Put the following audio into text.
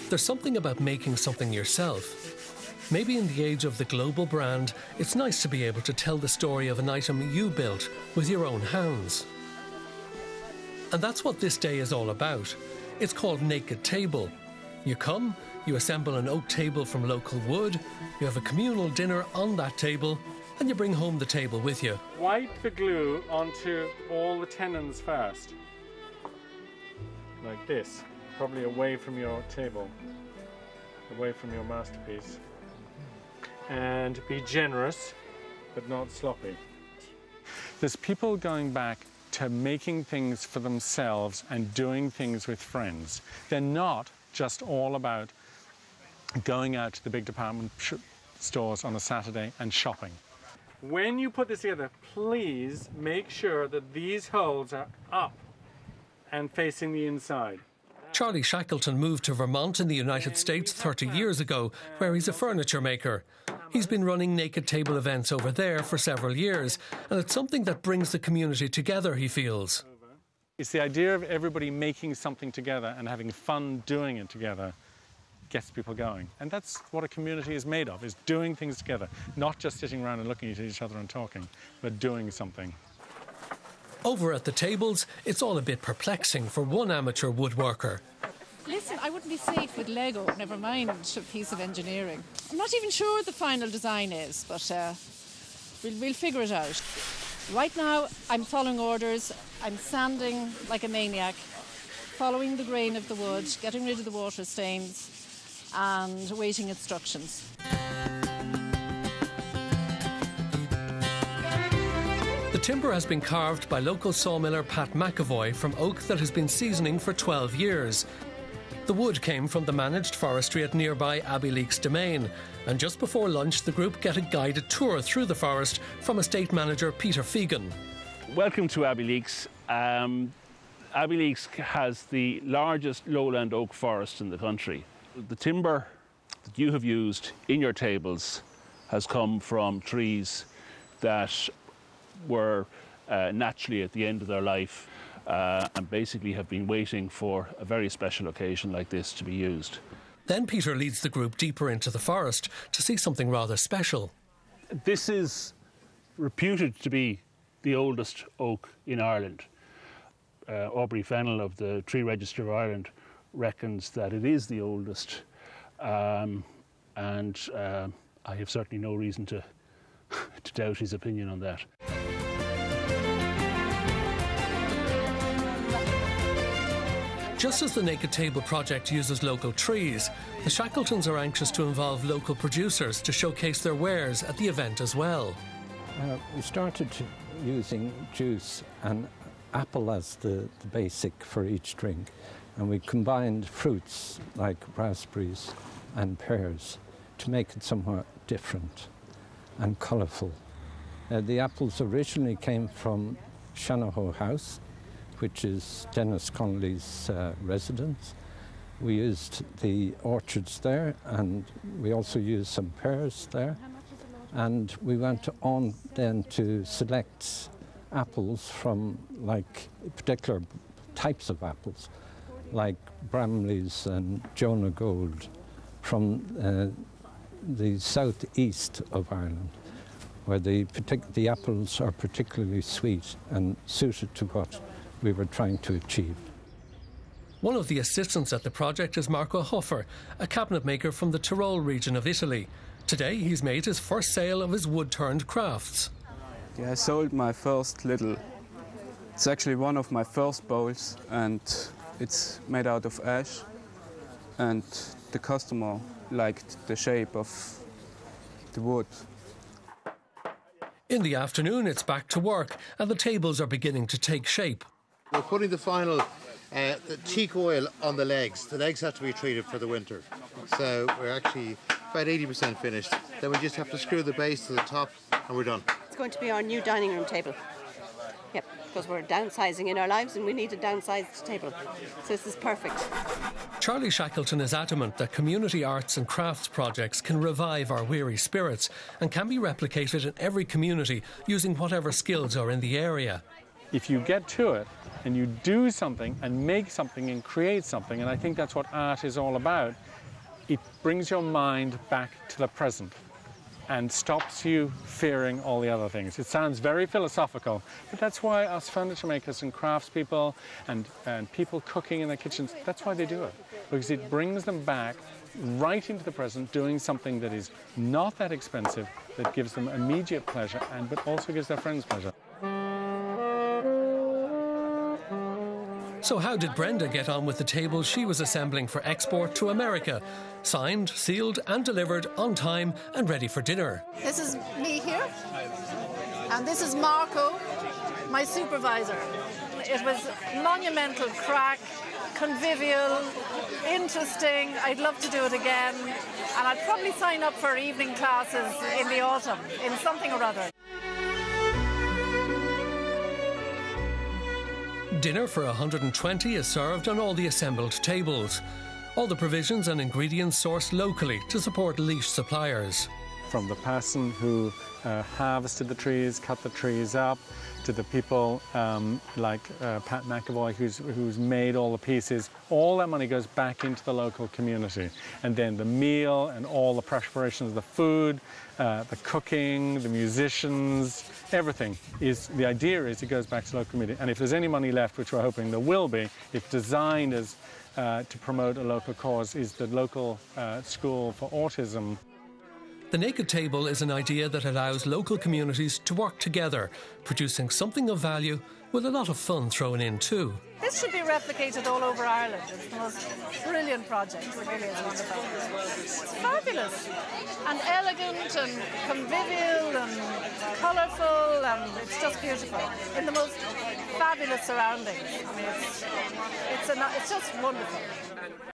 There's something about making something yourself. Maybe in the age of the global brand, it's nice to be able to tell the story of an item you built with your own hands. And that's what this day is all about. It's called Naked Table. You come, you assemble an oak table from local wood, you have a communal dinner on that table, and you bring home the table with you. Wipe the glue onto all the tenons first. Like this, probably away from your table, away from your masterpiece. And be generous, but not sloppy. There's people going back to making things for themselves and doing things with friends. They're not just all about going out to the big department stores on a Saturday and shopping. When you put this together, please make sure that these holes are up and facing the inside. Charlie Shackleton moved to Vermont in the United States 30 years ago, where he's a furniture maker. He's been running Naked Table events over there for several years, and it's something that brings the community together, he feels. It's the idea of everybody making something together and having fun doing it together gets people going. And that's what a community is made of, is doing things together, not just sitting around and looking at each other and talking, but doing something. Over at the tables, it's all a bit perplexing for one amateur woodworker. Listen, I wouldn't be safe with Lego, never mind a piece of engineering. I'm not even sure what the final design is, but we'll figure it out. Right now, I'm following orders. I'm sanding like a maniac, following the grain of the wood, getting rid of the water stains, and awaiting instructions. The timber has been carved by local sawmiller Pat McAvoy from oak that has been seasoning for 12 years. The wood came from the managed forestry at nearby Abbeyleix Domain, and just before lunch the group get a guided tour through the forest from estate manager Peter Fegan. Welcome to Abbeyleix. Abbeyleix has the largest lowland oak forest in the country. The timber that you have used in your tables has come from trees that were naturally at the end of their life and basically have been waiting for a very special occasion like this to be used. Then Peter leads the group deeper into the forest to see something rather special. This is reputed to be the oldest oak in Ireland. Aubrey Fennell of the Tree Register of Ireland reckons that it is the oldest, and I have certainly no reason to doubt his opinion on that. Just as the Naked Table project uses local trees, the Shackletons are anxious to involve local producers to showcase their wares at the event as well. We started using juice and apple as the basic for each drink, and we combined fruits like raspberries and pears to make it somewhat different and colourful. The apples originally came from Shanahoe House, which is Dennis Connolly's residence. We used the orchards there, and we also used some pears there. And we went on then to select apples from like particular types of apples, like Bramleys and Jonah Gold from the southeast of Ireland, where the apples are particularly sweet and suited to what we were trying to achieve. One of the assistants at the project is Marco Hoffer, a cabinet maker from the Tyrol region of Italy. Today he's made his first sale of his wood-turned crafts. Yeah, I sold my first little. It's actually one of my first bowls, and it's made out of ash, and the customer liked the shape of the wood. In the afternoon it's back to work and the tables are beginning to take shape. We're putting the final the teak oil on the legs. The legs have to be treated for the winter. So we're actually about 80% finished. Then we just have to screw the base to the top and we're done. It's going to be our new dining room table. Yep, because we're downsizing in our lives and we need a downsized table. So this is perfect. Charlie Shackleton is adamant that community arts and crafts projects can revive our weary spirits and can be replicated in every community using whatever skills are in the area. if you get to it and you do something and make something and create something, and I think that's what art is all about, it brings your mind back to the present and stops you fearing all the other things. It sounds very philosophical, but that's why us furniture makers and craftspeople and people cooking in their kitchens, that's why they do it. Because it brings them back right into the present, doing something that is not that expensive, that gives them immediate pleasure, but also gives their friends pleasure. So how did Brenda get on with the table she was assembling for export to America? Signed, sealed and delivered on time and ready for dinner. This is me here, and this is Marco, my supervisor. It was monumental crack, convivial, interesting. I'd love to do it again, and I'd probably sign up for evening classes in the autumn, in something or other. Dinner for 120 is served on all the assembled tables. All the provisions and ingredients sourced locally to support Laois suppliers. From the person who harvested the trees, cut the trees up, to the people like Pat McAvoy who's made all the pieces, all that money goes back into the local community. And then the meal and all the preparations of the food, the cooking, the musicians, everything the idea is it goes back to the local community. And if there's any money left, which we're hoping there will be, it's designed as to promote a local cause, is the local school for autism. The Naked Table is an idea that allows local communities to work together, producing something of value with a lot of fun thrown in too. This should be replicated all over Ireland. It's the most brilliant project. It really is wonderful. It's fabulous and elegant and convivial and colourful, and it's just beautiful in the most fabulous surroundings. I mean, it's just wonderful.